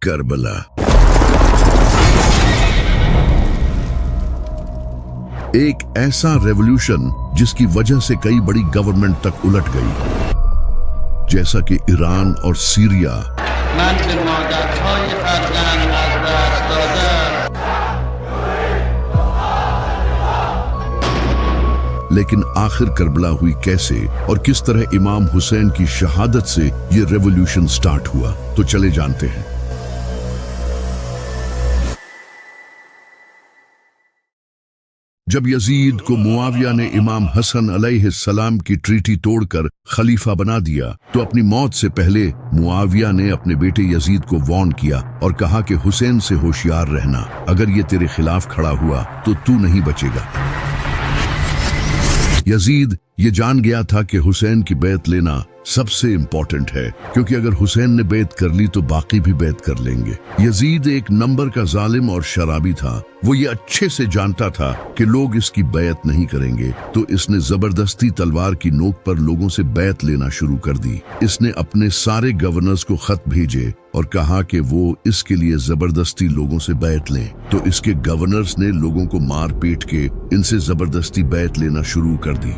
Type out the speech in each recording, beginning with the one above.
کربلا ایک ایسا ریولوشن جس کی وجہ سے کئی بڑی گورنمنٹ تک الٹ گئی، جیسا کہ ایران اور سیریا۔ من به مادرهای فرزند از دست دادم. لیکن آخر کربلا ہوئی کیسے اور کس طرح امام حسین کی شہادت سے یہ ریولوشن سٹارٹ ہوا، تو چلے جانتے ہیں۔ جب یزید کو معاویہ نے امام حسن علیہ السلام کی ٹریٹی توڑ کر خلیفہ بنا دیا تو اپنی موت سے پہلے معاویہ نے اپنے بیٹے یزید کو وارن کیا اور کہا کہ حسین سے ہوشیار رہنا، اگر یہ تیرے خلاف کھڑا ہوا تو تو نہیں بچے گا۔ یزید یہ جان گیا تھا کہ حسین کی بیعت لینا سب سے امپورٹنٹ ہے، کیونکہ اگر حسین نے بیعت کر لی تو باقی بھی بیعت کر لیں گے۔ یزید ایک نمبر کا ظالم اور شرابی تھا، وہ یہ اچھے سے جانتا تھا کہ لوگ اس کی بیعت نہیں کریں گے، تو اس نے زبردستی تلوار کی نوک پر لوگوں سے بیعت لینا شروع کر دی۔ اس نے اپنے سارے گورنرز کو خط بھیجے اور کہا کہ وہ اس کے لیے زبردستی لوگوں سے بیعت لیں، تو اس کے گورنرز نے لوگوں کو مار پیٹ کے ان سے زبردستی بیعت لینا شروع کر دی۔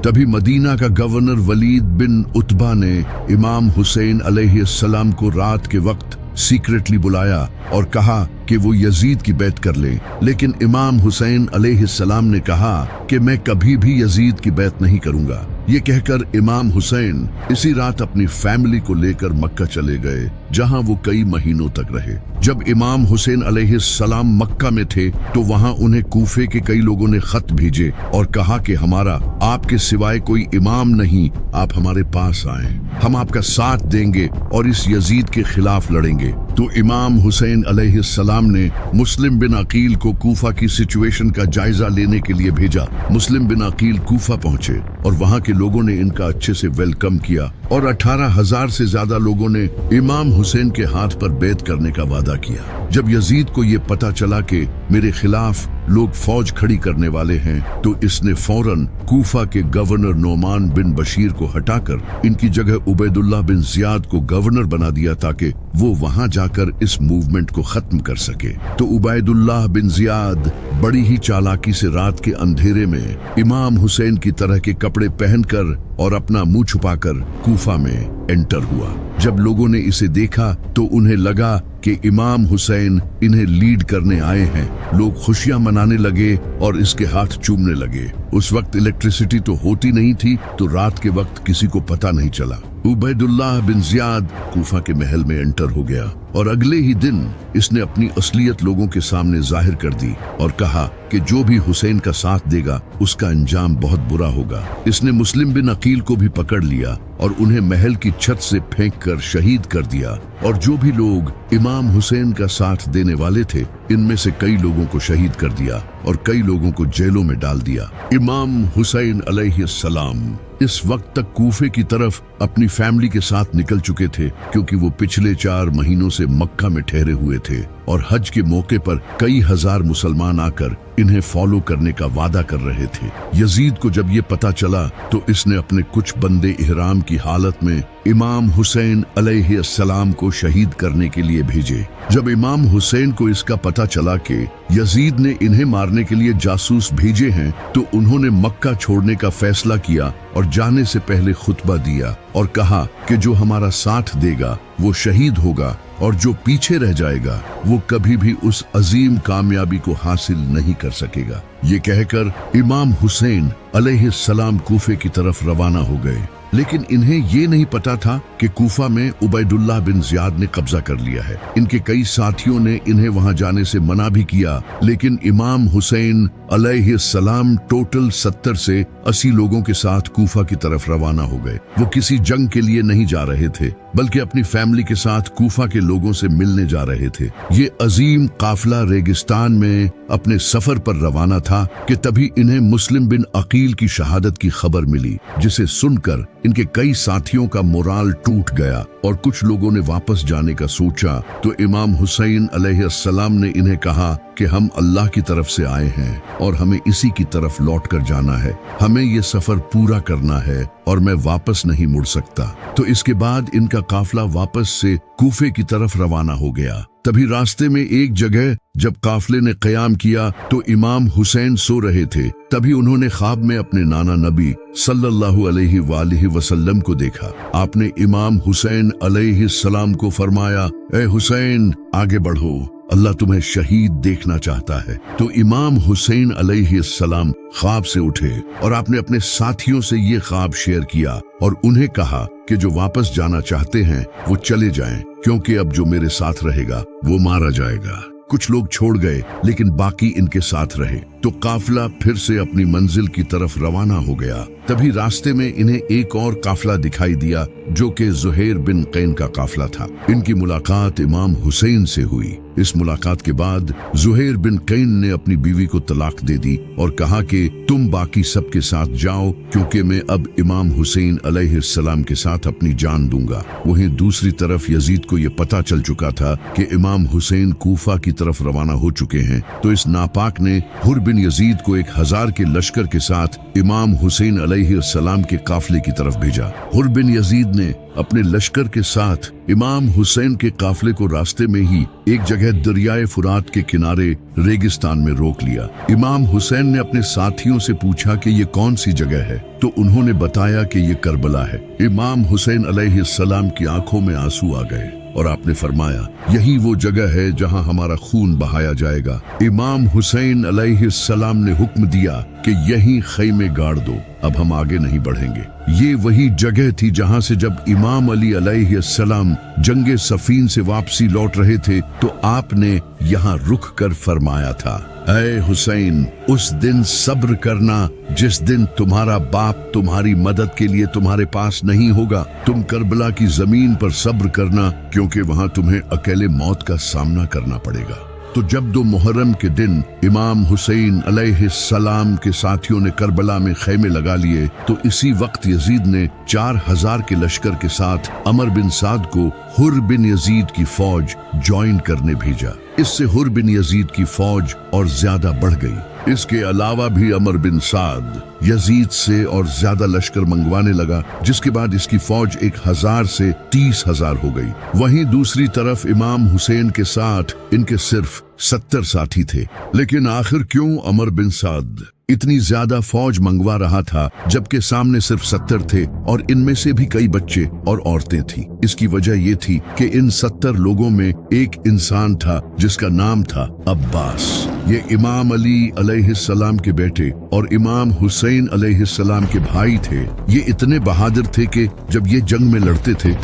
تبھی مدینہ کا گورنر ولید بن عتبہ نے امام حسین علیہ السلام کو رات کے وقت سیکریٹلی بلایا اور کہا کہ وہ یزید کی بیعت کر لیں، لیکن امام حسین علیہ السلام نے کہا کہ میں کبھی بھی یزید کی بیعت نہیں کروں گا۔ یہ کہہ کر امام حسین اسی رات اپنی فیملی کو لے کر مکہ چلے گئے، جہاں وہ کئی مہینوں تک رہے۔ جب امام حسین علیہ السلام مکہ میں تھے تو وہاں انہیں کوفے کے کئی لوگوں نے خط بھیجے اور کہا کہ ہمارا آپ کے سوائے کوئی امام نہیں، آپ ہمارے پاس آئیں، ہم آپ کا ساتھ دیں گے اور اس یزید کے خلاف لڑیں گے۔ تو امام حسین علیہ السلام نے مسلم بن عقیل کو کوفہ کی سچویشن کا جائزہ لینے کے لیے بھیجا۔ مسلم بن عقیل کوفہ پہنچے اور وہاں کے لوگوں نے ان کا اچھے سے ویلکم کیا اور 18,000 سے زیادہ لوگوں نے امام حسین کے ہاتھ پر بیعت کرنے کا وعدہ کیا۔ جب یزید کو یہ پتا چلا کہ میرے خلاف لوگ فوج کھڑی کرنے والے ہیں تو اس نے فوراً کوفہ کے گورنر نعمان بن بشیر کو ہٹا کر ان کی جگہ عبید اللہ بن زیاد کو گورنر بنا دیا تاکہ وہ وہاں جا کر اس موومنٹ کو ختم کر سکے۔ تو عبید اللہ بن زیاد بڑی ہی چالاکی سے رات کے اندھیرے میں امام حسین کی طرح کے کپڑے پہن کر اور اپنا منہ چھپا کر کوفہ میں انٹر ہوا۔ جب لوگوں نے اسے دیکھا تو انہیں لگا کہ امام حسین انہیں لیڈ کرنے آئے ہیں۔ لوگ خوشیاں منانے لگے اور اس کے ہاتھ چومنے لگے۔ اس وقت الیکٹریسٹی تو ہوتی نہیں تھی، تو رات کے وقت کسی کو پتہ نہیں چلا۔ عبید اللہ بن زیاد کوفہ کے محل میں انٹر ہو گیا اور اگلے ہی دن اس نے اپنی اصلیت لوگوں کے سامنے ظاہر کر دی اور کہا کہ جو بھی حسین کا ساتھ دے گا اس کا انجام بہت برا ہوگا۔ اس نے مسلم بن عقیل کو بھی پکڑ لیا اور انہیں محل کی چھت سے پھینک کر شہید کر دیا، اور جو بھی لوگ امام حسین کا ساتھ دینے والے تھے ان میں سے کئی لوگوں کو شہید کر دیا اور کئی لوگوں کو جیلوں میں ڈال دیا۔ امام حسین علیہ السلام اس وقت تک کوفے کی طرف اپنی فیملی کے ساتھ نکل چکے تھے، کیونکہ وہ پچھلے 4 مہینوں سے مکہ میں ٹھہرے ہوئے تھے اور حج کے موقع پر کئی ہزار مسلمان آ کر انہیں فالو کرنے کا وعدہ کر رہے تھے۔ یزید کو جب یہ پتا چلا تو اس نے اپنے کچھ بندے احرام کی حالت میں امام حسین علیہ السلام کو شہید کرنے کے لیے بھیجے۔ جب امام حسین کو اس کا پتا چلا کہ یزید نے انہیں مارنے کے لیے جاسوس بھیجے ہیں تو انہوں نے مکہ چھوڑنے کا فیصلہ کیا اور جانے سے پہلے خطبہ دیا اور کہا کہ جو ہمارا ساتھ دے گا وہ شہید ہوگا اور جو پیچھے رہ جائے گا وہ کبھی بھی اس عظیم کامیابی کو حاصل نہیں کر سکے گا۔ یہ کہہ کر امام حسین علیہ السلام کوفے کی طرف روانہ ہو گئے، لیکن انہیں یہ نہیں پتا تھا کہ کوفہ میں عبید اللہ بن زیاد نے قبضہ کر لیا ہے۔ ان کے کئی ساتھیوں نے انہیں وہاں جانے سے منع بھی کیا، لیکن امام حسین علیہ السلام ٹوٹل 70 سے 80 لوگوں کے ساتھ کوفہ کی طرف روانہ ہو گئے۔ وہ کسی جنگ کے لیے نہیں جا رہے تھے بلکہ اپنی فیملی کے ساتھ کوفہ کے لوگوں سے ملنے جا رہے تھے۔ یہ عظیم قافلہ ریگستان میں اپنے سفر پر روانہ تھا کہ تبھی انہیں مسلم بن عقیل کی شہادت کی خبر ملی، جسے سن کر इनके कई साथियों का मोराल टूट गया और कुछ लोगों ने वापस जाने का सोचा। तो इमाम हुसैन अलैहिस्सलाम ने इन्हें कहा कि हम अल्लाह की तरफ से आए हैं और हमें इसी की तरफ लौट कर जाना है। हमें ये सफर पूरा करना है और मैं वापस नहीं मुड़ सकता। तो इसके बाद इनका काफिला वापस से कूफे की तरफ रवाना हो गया। तभी रास्ते में एक जगह जब काफिले ने क़याम किया तो इमाम हुसैन सो रहे थे। तभी उन्होंने ख्वाब में अपने नाना नबी सल्लल्लाहु अलैहि वसल्लम को देखा। आपने इमाम हुसैन अलैहिस्सलाम को फरमाया, ए हुसैन आगे बढ़ो, अल्लाह तुम्हें शहीद देखना चाहता है। तो इमाम हुसैन अलैहिस्सलाम ख्वाब से उठे और आपने अपने साथियों से ये ख्वाब शेयर किया और उन्हें कहा कि जो वापस जाना चाहते हैं वो चले जाएं, क्योंकि अब जो मेरे साथ रहेगा वो मारा जाएगा। कुछ लोग छोड़ गए लेकिन बाकी इनके साथ रहे। तो काफिला फिर से अपनी मंजिल की तरफ रवाना हो गया। तभी रास्ते में इन्हें एक और काफिला दिखाई दिया जो कि ज़ुहैर बिन कैन का काफिला था। इनकी मुलाकात इमाम हुसैन से हुई। इस मुलाकात के बाद ज़ुहैर बिन कैन ने अपनी बीवी को तलाक दे दी और कहा कि तुम बाकी सबके साथ जाओ, क्योंकि मैं अब इमाम हुसैन अलैहिस्सलाम के साथ अपनी जान दूंगा। वहीं दूसरी तरफ यजीद को यह पता चल चुका था कि इमाम हुसैन कूफा की तरफ रवाना हो चुके हैं। तो इस नापाक ने हुर बिन यजीद को 1000 के लश्कर के साथ इमाम हुसैन अलैहिस्सलाम के काफिले की तरफ भेजा। हुर बिन यजीद ने अपने लश्कर के साथ इमाम हुसैन के काफिले को रास्ते में ही एक जगह दरियाए फुरात के किनारे रेगिस्तान में रोक लिया। इमाम हुसैन ने अपने साथियों से पूछा कि ये कौन सी जगह है, तो उन्होंने बताया कि ये करबला है। इमाम हुसैन अलैहिस्सलाम की आंखों में आंसू आ गए और आपने फरमाया, यही वो जगह है जहां हमारा खून बहाया जाएगा। इमाम हुसैन अलैहिस्सलाम ने हुक्म दिया कि यहीं खैमे गाड़ दो, अब हम आगे नहीं बढ़ेंगे। ये वही जगह थी जहां से जब इमाम अली अलैहिस्सलाम जंगे सफीन से वापसी लौट रहे थे तो आपने यहाँ रुक कर फरमाया था, ऐ हुसैन, उस दिन सब्र करना जिस दिन तुम्हारा बाप तुम्हारी मदद के लिए तुम्हारे पास नहीं होगा। तुम करबला की जमीन पर सब्र करना, क्योंकि वहां तुम्हें अकेले मौत का सामना करना पड़ेगा। तो जब 2 मुहर्रम के दिन इमाम हुसैन अलैहिस्सलाम के साथियों ने करबला में खैमे लगा लिए तो इसी वक्त यजीद ने 4000 के लश्कर के साथ अमर बिन साद को हुर बिन यजीद की फौज ज्वाइन करने भेजा। इससे हुर बिन यजीद की फौज और ज्यादा बढ़ गई। इसके अलावा भी अमर बिन साद यजीद से और ज्यादा लश्कर मंगवाने लगा, जिसके बाद इसकी फौज 1000 से 30,000 हो गई। वहीं दूसरी तरफ इमाम हुसैन के साथ इनके सिर्फ 70 साथी थे। लेकिन आखिर क्यों अमर बिन साद इतनी ज्यादा फौज मंगवा रहा था जबकि सामने सिर्फ 70 थे और इनमें से भी कई बच्चे और औरतें थीं? इसकी वजह ये थी कि इन 70 लोगों में एक इंसान था जिसका नाम था अब्बास। ये इमाम अली अलैहिस्सलाम के बेटे और इमाम हुसैन अलैहिस्सलाम के भाई थे। ये इतने बहादुर थे कि जब ये जंग में लड़ते थे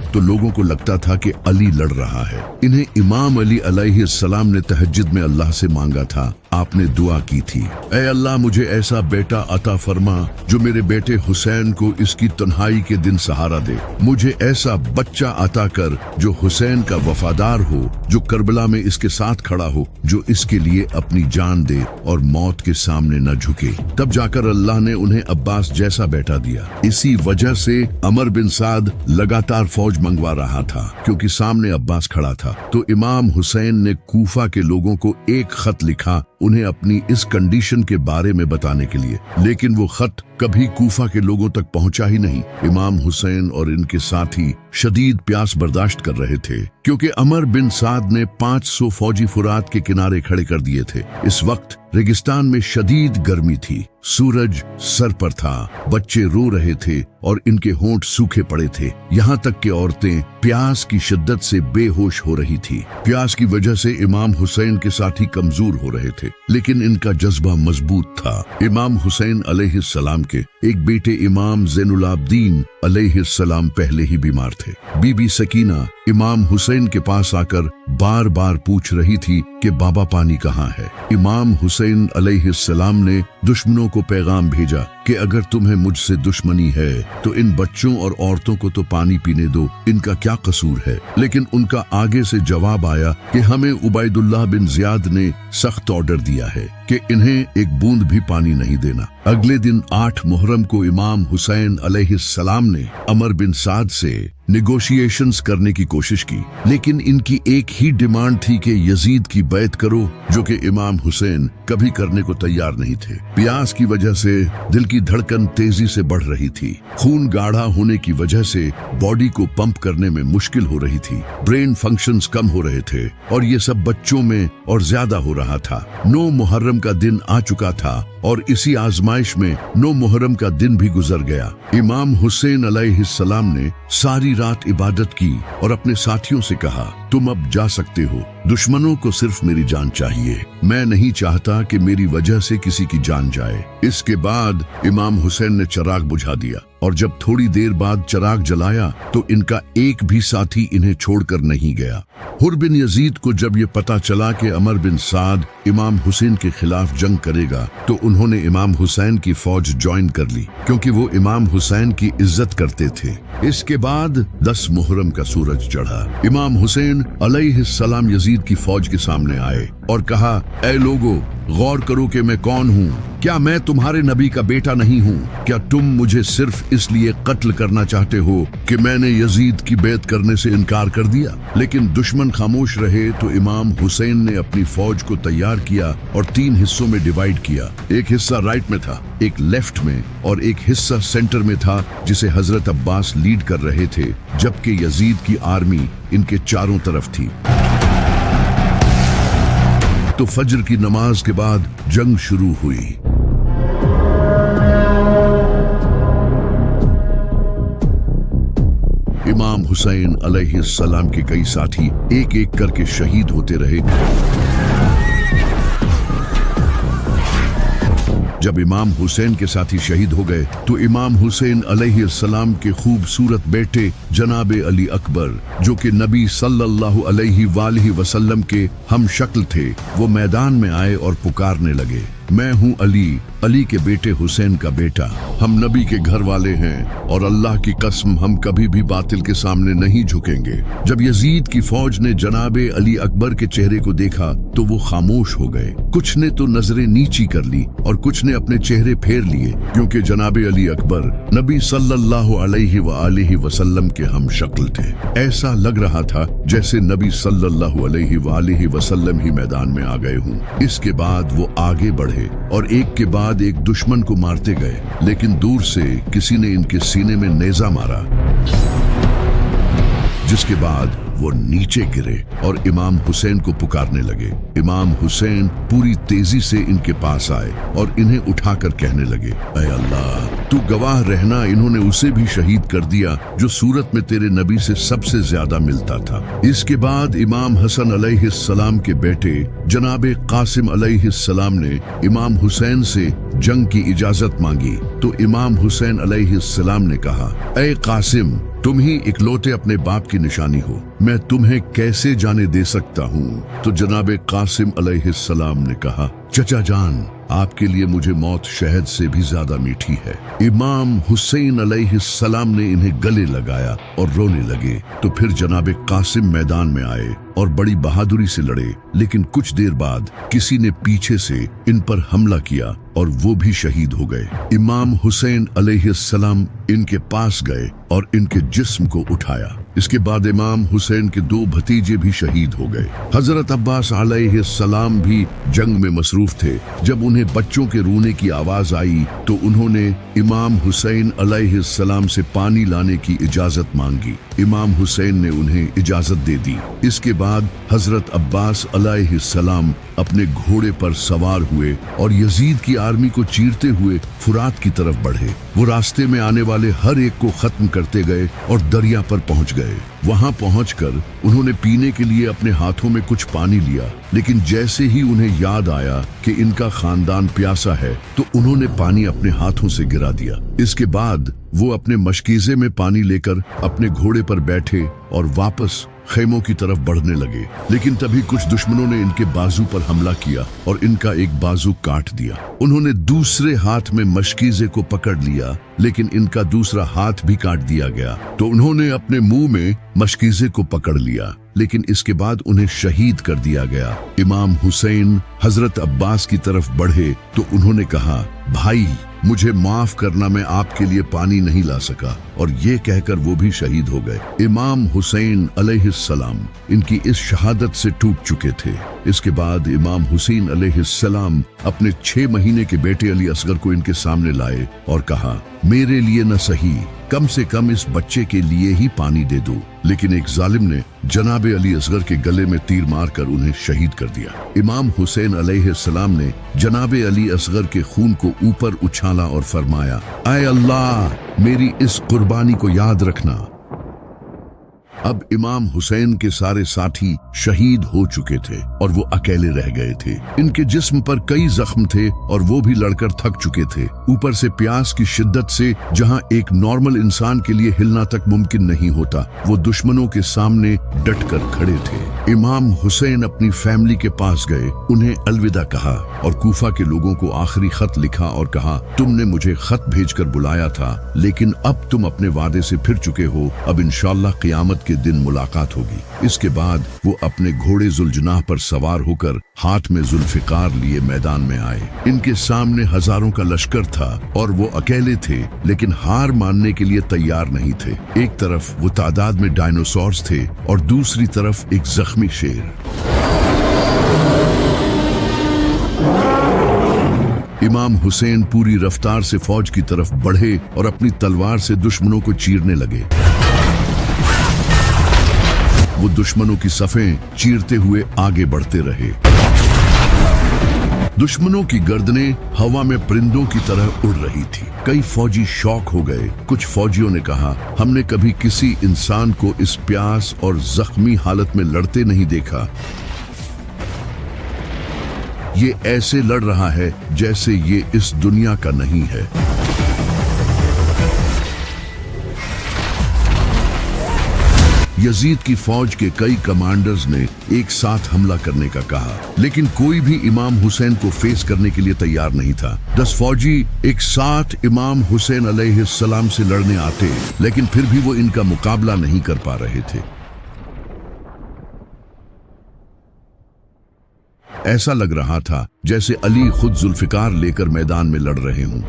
तो लोगों को लगता था कि अली लड़ रहा है। इन्हें इमाम अली अलैहिस्सलाम ने तहज्जुद में अल्लाह से मांगा था। आपने दुआ की थी, ऐ अल्लाह, मुझे ऐसा बेटा अता फरमा जो मेरे बेटे हुसैन को इसकी तन्हाई के दिन सहारा दे। मुझे ऐसा बच्चा अता कर जो हुसैन का वफादार हो, जो करबला में इसके साथ खड़ा हो, जो इसके लिए अपनी जान दे और मौत के सामने न झुके। तब जाकर अल्लाह ने उन्हें अब्बास जैसा बेटा दिया। इसी वजह से अमर बिन साद लगातार फौज मंगवा रहा था, क्योंकि सामने अब्बास खड़ा था। तो इमाम हुसैन ने कूफा के लोगों को एक खत लिखा उन्हें अपनी इस कंडीशन के बारे में बताने के लिए, लेकिन वो खत कभी कूफा के लोगों तक पहुंचा ही नहीं। इमाम हुसैन और इनके साथी शदीद प्यास बर्दाश्त कर रहे थे, क्योंकि अमर बिन साद ने 500 फौजी फुरात के किनारे खड़े कर दिए थे। इस वक्त रेगिस्तान में शदीद गर्मी थी, सूरज सर पर था, बच्चे रो रहे थे और इनके होंठ सूखे पड़े थे। यहाँ तक कि औरतें प्यास की शिद्दत से बेहोश हो रही थी। प्यास की वजह से इमाम हुसैन के साथी कमजोर हो रहे थे, लेकिन इनका जज्बा मजबूत था। इमाम हुसैन अलैहिस्सलाम के एक बेटे इमाम ज़ैनुलाब्दीन अलैहिस्सलाम पहले ही बीमार थे। बीबी सकीना इमाम हुसैन के पास आकर बार बार पूछ रही थी कि बाबा पानी कहाँ है। इमाम हुसैन अलैहिस्सलाम ने दुश्मनों को पैगाम भेजा कि अगर तुम्हें मुझसे दुश्मनी है तो इन बच्चों और औरतों को तो पानी पीने दो, इनका क्या कसूर है। लेकिन उनका आगे से जवाब आया कि हमें उबैदुल्लाह बिन ज़ियाद ने सख्त ऑर्डर दिया है कि इन्हें एक बूंद भी पानी नहीं देना। अगले दिन 8 मुहर्रम को इमाम हुसैन अलैहिस्सलाम ने अमर बिन साद से निगोशिएशंस करने की कोशिश की, लेकिन इनकी एक ही डिमांड थी कि यजीद की बैत करो, जो कि इमाम हुसैन कभी करने को तैयार नहीं थे। प्यास की वजह से दिल की धड़कन तेजी से बढ़ रही थी, खून गाढ़ा होने की वजह से बॉडी को पंप करने में मुश्किल हो रही थी, ब्रेन फंक्शंस कम हो रहे थे और ये सब बच्चों में और ज्यादा हो रहा था। 9 मुहर्रम का दिन आ चुका था और इसी आजमाइश में 9 मुहर्रम का दिन भी गुजर गया। इमाम हुसैन अलैहिस्सलाम ने सारी रात इबादत की और अपने साथियों से कहा, तुम अब जा सकते हो, दुश्मनों को सिर्फ मेरी जान चाहिए, मैं नहीं चाहता कि मेरी वजह से किसी की जान जाए। इसके बाद इमाम हुसैन ने चिराग बुझा दिया और जब थोड़ी देर बाद चिराग जलाया तो इनका एक भी साथी इन्हें छोड़कर नहीं गया। हुर बिन यजीद को जब ये पता चला कि अमर बिन साद इमाम हुसैन के खिलाफ जंग करेगा तो उन्होंने इमाम हुसैन की फौज ज्वाइन कर ली, क्योंकि वो इमाम हुसैन की इज्जत करते थे। इसके बाद 10 मुहर्रम का सूरज चढ़ा। इमाम हुसैन अलैहिस्सलाम यजीद की फौज के सामने आए और कहा, ऐ लोगो, गौर करो कि मैं कौन हूँ। क्या मैं तुम्हारे नबी का बेटा नहीं हूँ? क्या तुम मुझे सिर्फ इसलिए कत्ल करना चाहते हो कि मैंने यजीद की बैत करने से इनकार कर दिया? लेकिन दुश्मन खामोश रहे तो इमाम हुसैन ने अपनी फौज को तैयार किया और 3 हिस्सों में डिवाइड किया। एक हिस्सा राइट में था, एक लेफ्ट में और एक हिस्सा सेंटर में था, जिसे हजरत अब्बास लीड कर रहे थे, जबकि यजीद की आर्मी इनके चारों तरफ थी। तो फज्र की नमाज के बाद जंग शुरू हुई। इमाम हुसैन अलैहिस्सलाम के कई साथी एक एक करके शहीद होते रहे। जब इमाम हुसैन के साथी शहीद हो गए तो इमाम हुसैन अलैहिस्सलाम के खूबसूरत बेटे जनाबे अली अकबर, जो कि नबी सल्लल्लाहु अलैहि वसल्लम के हम शक्ल थे, वो मैदान में आए और पुकारने लगे, मैं हूँ अली, अली के बेटे हुसैन का बेटा। हम नबी के घर वाले हैं और अल्लाह की कसम हम कभी भी बातिल के सामने नहीं झुकेंगे। जब यजीद की फौज ने जनाबे अली अकबर के चेहरे को देखा तो वो खामोश हो गए। कुछ ने तो नजरें नीची कर ली और कुछ ने अपने चेहरे फेर लिए, क्योंकि जनाबे अली अकबर नबी सल्लल्लाहु अलैहि वसल्लम के हम शक्ल थे। ऐसा लग रहा था जैसे नबी सल्लल्लाहु अलैहि वसल्लम ही मैदान में आ गए हों। इसके बाद वो आगे बढ़े और एक के बाद एक दुश्मन को मारते गए, लेकिन दूर से किसी ने इनके सीने में नेजा मारा, जिसके बाद वो नीचे गिरे और इमाम हुसैन को पुकारने लगे। इमाम हुसैन पूरी तेजी से इनके पास आए और इन्हें उठाकर कहने लगे, ऐ अल्लाह, तू गवाह रहना, इन्होंने उसे भी शहीद कर दिया जो सूरत में तेरे नबी से सबसे ज्यादा मिलता था। इसके बाद इमाम हसन अलैहिस्सलाम के बेटे जनाबे कासिम अलैहिस्सलाम ने इमाम हुसैन से जंग की इजाजत मांगी तो इमाम हुसैन अलैहिस्सलाम ने कहा, ऐ कासिम, तुम ही इकलौते अपने बाप की निशानी हो, मैं तुम्हें कैसे जाने दे सकता हूँ? तो जनाबे कासिम अलैहिस्सलाम ने कहा, चचा जान, आपके लिए मुझे मौत शहद से भी ज्यादा मीठी है। इमाम हुसैन अलैहिस्सलाम ने इन्हें गले लगाया और रोने लगे। तो फिर जनाबे कासिम मैदान में आए और बड़ी बहादुरी से लड़े, लेकिन कुछ देर बाद किसी ने पीछे से इन पर हमला किया और वो भी शहीद हो गए। इमाम हुसैन अलैहिस्सलाम इनके पास गए और इनके जिस्म को उठाया। इसके बाद इमाम हुसैन के 2 भतीजे भी शहीद हो गए। हजरत अब्बास अलैहिस्सलाम भी जंग में मसरूफ थे। जब उन्हें बच्चों के रोने की आवाज आई तो उन्होंने इमाम हुसैन अलैहिस्सलाम से पानी लाने की इजाजत मांगी। इमाम हुसैन ने उन्हें इजाजत दे दी। इसके बाद हजरत अब्बास अलैहिस्सलाम अपने घोड़े पर सवार हुए और यजीद की आर्मी को चीरते हुए फुरात की तरफ बढ़े। वो रास्ते में आने वाले हर एक को खत्म करते गए और दरिया पर पहुंच गए। वहां पहुंचकर उन्होंने पीने के लिए अपने हाथों में कुछ पानी लिया, लेकिन जैसे ही उन्हें याद आया कि इनका खानदान प्यासा है तो उन्होंने पानी अपने हाथों से गिरा दिया। इसके बाद वो अपने मशकीजे में पानी लेकर अपने घोड़े पर बैठे और वापस खेमों की तरफ बढ़ने लगे। लेकिन तभी कुछ दुश्मनों ने इनके बाजू पर हमला किया और इनका एक बाजू काट दिया। उन्होंने दूसरे हाथ में मशकीजे को पकड़ लिया, लेकिन इनका दूसरा हाथ भी काट दिया गया। तो उन्होंने अपने मुंह में मशकीजे को पकड़ लिया, लेकिन इसके बाद उन्हें शहीद कर दिया गया। इमाम हुसैन हजरत अब्बास की तरफ बढ़े तो उन्होंने कहा, भाई मुझे माफ करना, मैं आपके लिए पानी नहीं ला सका, और ये कहकर वो भी शहीद हो गए। इमाम हुसैन अलैहिस्सलाम इनकी इस शहादत से टूट चुके थे। इसके बाद इमाम हुसैन अलैहिस्सलाम अपने 6 महीने के बेटे अली असगर को इनके सामने लाए और कहा, मेरे लिए न सही, कम से कम इस बच्चे के लिए ही पानी दे दो। लेकिन एक जालिम ने जनाबे अली असगर के गले में तीर मारकर उन्हें शहीद कर दिया। इमाम हुसैन अलैहिस्सलाम ने जनाबे अली असगर के खून को ऊपर उछाला और फरमाया, ऐ अल्लाह, मेरी इस कुर्बानी को याद रखना। अब इमाम हुसैन के सारे साथी शहीद हो चुके थे और वो अकेले रह गए थे। इनके जिस्म पर कई जख्म थे और वो भी लड़कर थक चुके थे। ऊपर से प्यास की शिद्दत से जहां एक नॉर्मल इंसान के लिए हिलना तक मुमकिन नहीं होता, वो दुश्मनों के सामने डटकर खड़े थे। इमाम हुसैन अपनी फैमिली के पास गए, उन्हें अलविदा कहा और कूफा के लोगों को आखिरी खत लिखा और कहा, तुमने मुझे खत भेजकर बुलाया था, लेकिन अब तुम अपने वादे से फिर चुके हो। अब इंशाअल्लाह क़यामत के दिन मुलाकात होगी। इसके बाद वो अपने घोड़े जुल्जनाह पर सवार होकर हाथ में जुल्फिकार लिए मैदान में आए। इनके सामने हजारों का लश्कर था और वो अकेले थे, लेकिन हार मानने के लिए तैयार नहीं थे। एक तरफ वो तादाद में डायनासोर्स थे और दूसरी तरफ एक जख्मी शेर। इमाम हुसैन पूरी रफ्तार से फौज की तरफ बढ़े और अपनी तलवार से दुश्मनों को चीरने लगे। वो दुश्मनों की सफ़ें चीरते हुए आगे बढ़ते रहे। दुश्मनों की गर्दनें हवा में परिंदों की तरह उड़ रही थी। कई फौजी शौक हो गए। कुछ फौजियों ने कहा, हमने कभी किसी इंसान को इस प्यास और जख्मी हालत में लड़ते नहीं देखा। ये ऐसे लड़ रहा है जैसे ये इस दुनिया का नहीं है। यजीद की फौज के कई कमांडर्स ने एक साथ हमला करने का कहा, लेकिन कोई भी इमाम हुसैन को फेस करने के लिए तैयार नहीं था। 10 फौजी एक साथ इमाम हुसैन अलैहिस्सलाम से लड़ने आते, लेकिन फिर भी वो इनका मुकाबला नहीं कर पा रहे थे। ऐसा लग रहा था जैसे अली खुद जुल्फिकार लेकर मैदान में लड़ रहे हों।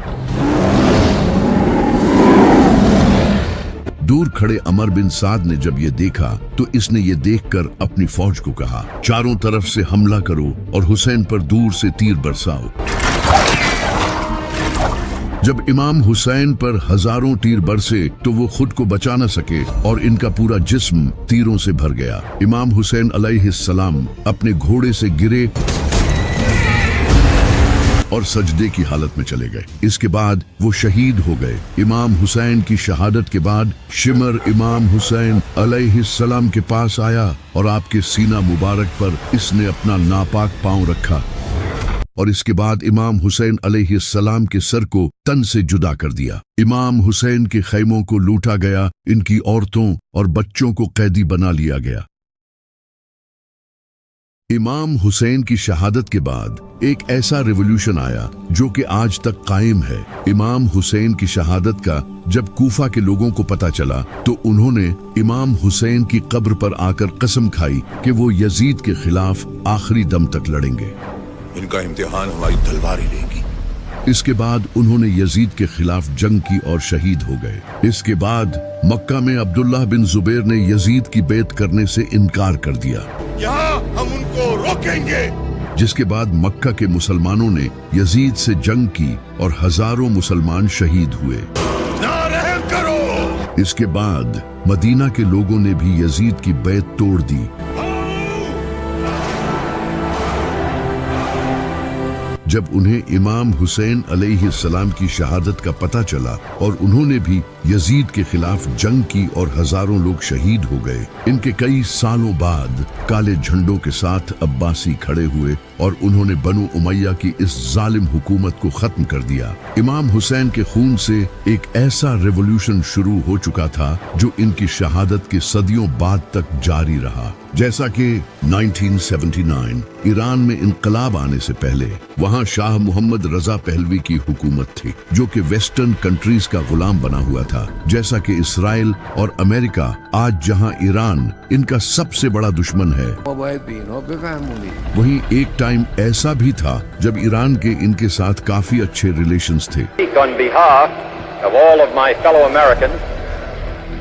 दूर खड़े अमर बिन साद ने जब ये देखा तो इसने ये देखकर अपनी फौज को कहा, चारों तरफ से हमला करो और हुसैन पर दूर से तीर बरसाओ। जब इमाम हुसैन पर हजारों तीर बरसे तो वो खुद को बचा न सके और इनका पूरा जिस्म तीरों से भर गया। इमाम हुसैन अलैहिस्सलाम अपने घोड़े से गिरे और सजदे की हालत में चले गए। इसके बाद वो शहीद हो गए। इमाम हुसैन की शहादत के बाद शिमर इमाम हुसैन अलैहिस्सलाम के पास आया और आपके सीना मुबारक पर इसने अपना नापाक पांव रखा और इसके बाद इमाम हुसैन अलैहिस्सलाम के सर को तन से जुदा कर दिया। इमाम हुसैन के खैमों को लूटा गया, इनकी औरतों और बच्चों को कैदी बना लिया गया। इमाम हुसैन की शहादत के बाद एक ऐसा रिवॉल्यूशन आया जो कि आज तक कायम है। इमाम हुसैन की शहादत का जब कूफा के लोगों को पता चला तो उन्होंने इमाम हुसैन की कब्र पर आकर कसम खाई कि वो यजीद के खिलाफ आखिरी दम तक लड़ेंगे। इनका इम्तिहान हमारी तलवार ही लेगी। इसके बाद उन्होंने यजीद के खिलाफ जंग की और शहीद हो गए। इसके बाद मक्का में अब्दुल्लाह बिन जुबैर ने यजीद की बैत करने से इनकार कर दिया। यहाँ हम उनको रोकेंगे। जिसके बाद मक्का के मुसलमानों ने यजीद से जंग की और हजारों मुसलमान शहीद हुए। ना रहम करो। इसके बाद मदीना के लोगों ने भी यजीद की बैत तोड़ दी। जब उन्हें इमाम हुसैन अलैहिस्सलाम की शहादत का पता चला और उन्होंने भी यजीद के खिलाफ जंग की और हजारों लोग शहीद हो गए। इनके कई सालों बाद काले झंडों के साथ अब्बासी खड़े हुए और उन्होंने बनु उमैया की इस जालिम हुकूमत को खत्म कर दिया। इमाम हुसैन के खून से एक ऐसा रेवोल्यूशन शुरू हो चुका था जो इनकी शहादत के सदियों बाद तक जारी रहा। जैसा कि 1979 ईरान में इनकलाब आने से पहले वहां वहाँ शाह मोहम्मद रजा पहलवी की हुकूमत थी, जो कि वेस्टर्न कंट्रीज का गुलाम बना हुआ था, जैसा कि इसराइल और अमेरिका आज जहाँ ईरान इनका सबसे बड़ा दुश्मन है। वहीं एक टाइम ऐसा भी था जब ईरान के इनके साथ काफी अच्छे रिलेशंस थे। On behalf of all of my fellow Americans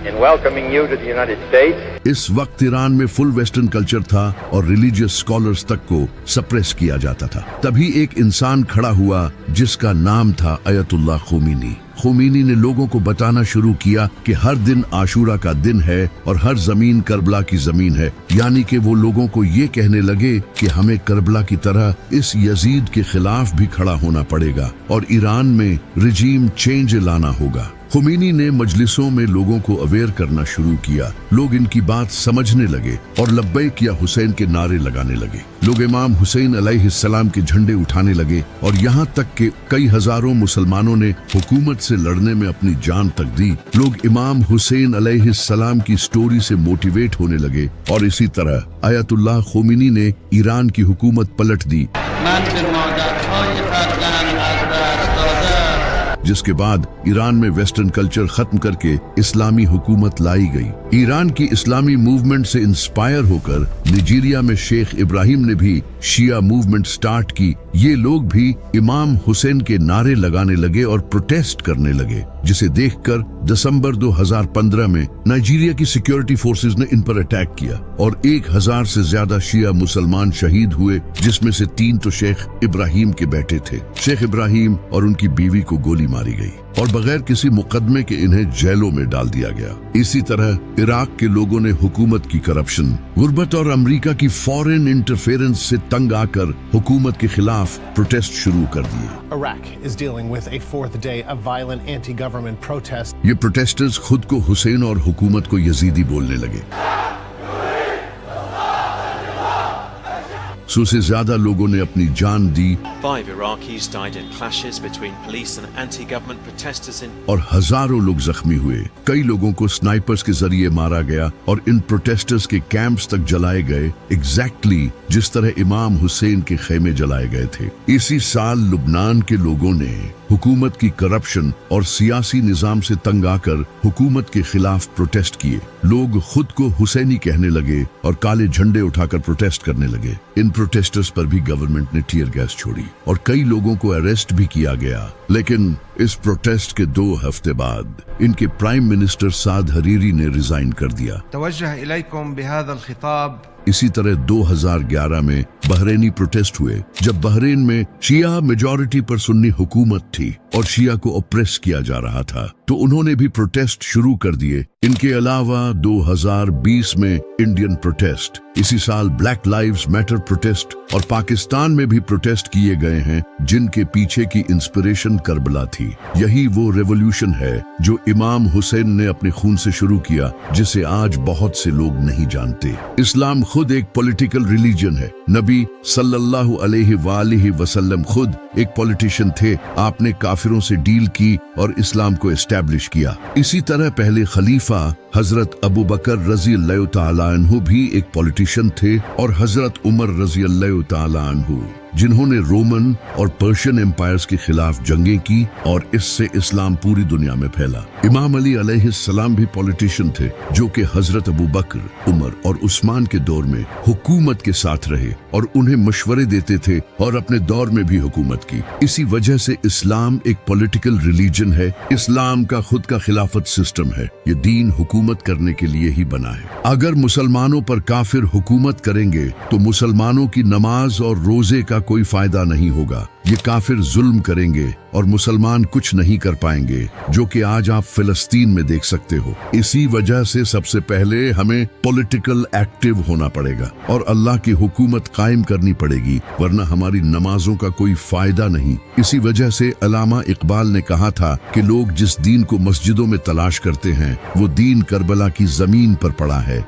in welcoming you to the United States. इस वक्त ईरान में फुल वेस्टर्न कल्चर था और रिलीजियस स्कॉलर्स तक को सप्रेस किया जाता था। तभी एक इंसान खड़ा हुआ जिसका नाम था अयतुल्लाह खोमीनी। खोमीनी ने लोगों को बताना शुरू किया कि हर दिन आशूरा का दिन है और हर जमीन करबला की जमीन है, यानी कि वो लोगों को ये कहने लगे कि हमें करबला की तरह इस यजीद के खिलाफ भी खड़ा होना पड़ेगा और ईरान में रिजीम चेंज लाना होगा। खोमीनी ने मजलिसों में लोगों को अवेयर करना शुरू किया। लोग इनकी बात समझने लगे और लब्बैक या हुसैन के नारे लगाने लगे। लोग इमाम हुसैन अलैहिस्सलाम के झंडे उठाने लगे और यहाँ तक कि कई हजारों मुसलमानों ने हुकूमत से लड़ने में अपनी जान तक दी। लोग इमाम हुसैन अलैहिस्सलाम की स्टोरी से मोटिवेट होने लगे और इसी तरह आयतुल्लाह खोमीनी ने ईरान की हुकूमत पलट दी, जिसके बाद ईरान में वेस्टर्न कल्चर खत्म करके इस्लामी हुकूमत लाई गई। ईरान की इस्लामी मूवमेंट से इंस्पायर होकर नाइजीरिया में शेख इब्राहिम ने भी शिया मूवमेंट स्टार्ट की। ये लोग भी इमाम हुसैन के नारे लगाने लगे और प्रोटेस्ट करने लगे, जिसे देखकर दिसंबर 2015 में नाइजीरिया की सिक्योरिटी फोर्सेस ने इन पर अटैक किया और 1000 से ज्यादा शिया मुसलमान शहीद हुए, जिसमें से 3 तो शेख इब्राहिम के बेटे थे। शेख इब्राहिम और उनकी बीवी को गोली मारी गई और बगैर किसी मुकदमे के इन्हें जेलों में डाल दिया गया। इसी तरह इराक के लोगों ने हुकूमत की करप्शन, गुर्बत और अमेरिका की फॉरेन इंटरफेरेंस से तंग आकर हुकूमत के खिलाफ प्रोटेस्ट शुरू कर दिए। Iraq is dealing with a fourth day of violent anti-government protests. ये प्रोटेस्टर्स खुद को हुसैन और हुकूमत को यजीदी बोलने लगे। 100 से ज्यादा लोगों ने अपनी जान दी 5 Iraqis died in clashes between police and anti-government protesters in और हजारों लोग जख्मी हुए। कई लोगों को स्नाइपर्स के जरिए मारा गया और इन प्रोटेस्टर्स के कैंप्स तक जलाए गए, एग्जैक्टली जिस तरह इमाम हुसैन के खेमे जलाए गए थे। इसी साल लुबनान के लोगों ने हुकूमत की करप्शन और सियासी निजाम से तंग आकर हुकूमत के खिलाफ प्रोटेस्ट किए। लोग खुद को हुसैनी कहने लगे और काले झंडे उठाकर प्रोटेस्ट करने लगे। इन प्रोटेस्टर्स पर भी गवर्नमेंट ने टीयर गैस छोड़ी और कई लोगों को अरेस्ट भी किया गया। लेकिन इस प्रोटेस्ट के 2 हफ्ते बाद इनके प्राइम मिनिस्टर साद हरीरी ने रिजाइन कर दिया। इसी तरह 2011 में बहरीनी प्रोटेस्ट हुए, जब बहरीन में शिया मेजॉरिटी पर सुन्नी हुकूमत थी और शिया को ऑप्रेस किया जा रहा था, तो उन्होंने भी प्रोटेस्ट शुरू कर दिए। इनके अलावा 2020 में इंडियन प्रोटेस्ट, इसी साल ब्लैक लाइव्स मैटर प्रोटेस्ट और पाकिस्तान में भी प्रोटेस्ट किए गए हैं, जिनके पीछे की इंस्पिरेशन करबला थी। यही वो रेवोल्यूशन है जो इमाम हुसैन ने अपने खून से शुरू किया, जिसे आज बहुत से लोग नहीं जानते। इस्लाम खुद एक पॉलिटिकल रिलीजन है। नबी सल्लल्लाहु अलैहि वसल्लम खुद एक पॉलिटिशियन थे। आपने काफिरों से डील की और इस्लाम को एस्टैब्लिश किया। इसी तरह पहले खलीफा हजरत अबू बकर रजी अल्लाह तआला अन्हु भी एक पॉलिटिशियन थे और हजरत उमर रजी अल्लाह तआला अन्हु, जिन्होंने रोमन और पर्शियन एम्पायर्स के खिलाफ जंगें की और इससे इस्लाम पूरी दुनिया में फैला। इमाम अली अलैहिस्सलाम भी पॉलिटिशियन थे, जो कि हजरत अबू बकर, उमर और उस्मान के दौर में हुकूमत के साथ रहे और उन्हें मशवरे देते थे और अपने दौर में भी हुकूमत की। इसी वजह से इस्लाम एक पॉलिटिकल रिलीजन है। इस्लाम का खुद का खिलाफत सिस्टम है। ये दीन हुकूमत करने के लिए ही बना है। अगर मुसलमानों पर काफिर हुकूमत करेंगे तो मुसलमानों की नमाज और रोजे का कोई फायदा नहीं होगा। ये काफिर जुल्म करेंगे और मुसलमान कुछ नहीं कर पाएंगे, जो कि आज आप फिलिस्तीन में देख सकते हो। इसी वजह से सबसे पहले हमें पॉलिटिकल एक्टिव होना पड़ेगा और अल्लाह की हुकूमत कायम करनी पड़ेगी, वरना हमारी नमाजों का कोई फायदा नहीं। इसी वजह से अल्लामा इकबाल ने कहा था कि लोग जिस दीन को मस्जिदों में तलाश करते हैं, वो दीन करबला की जमीन पर पड़ा है।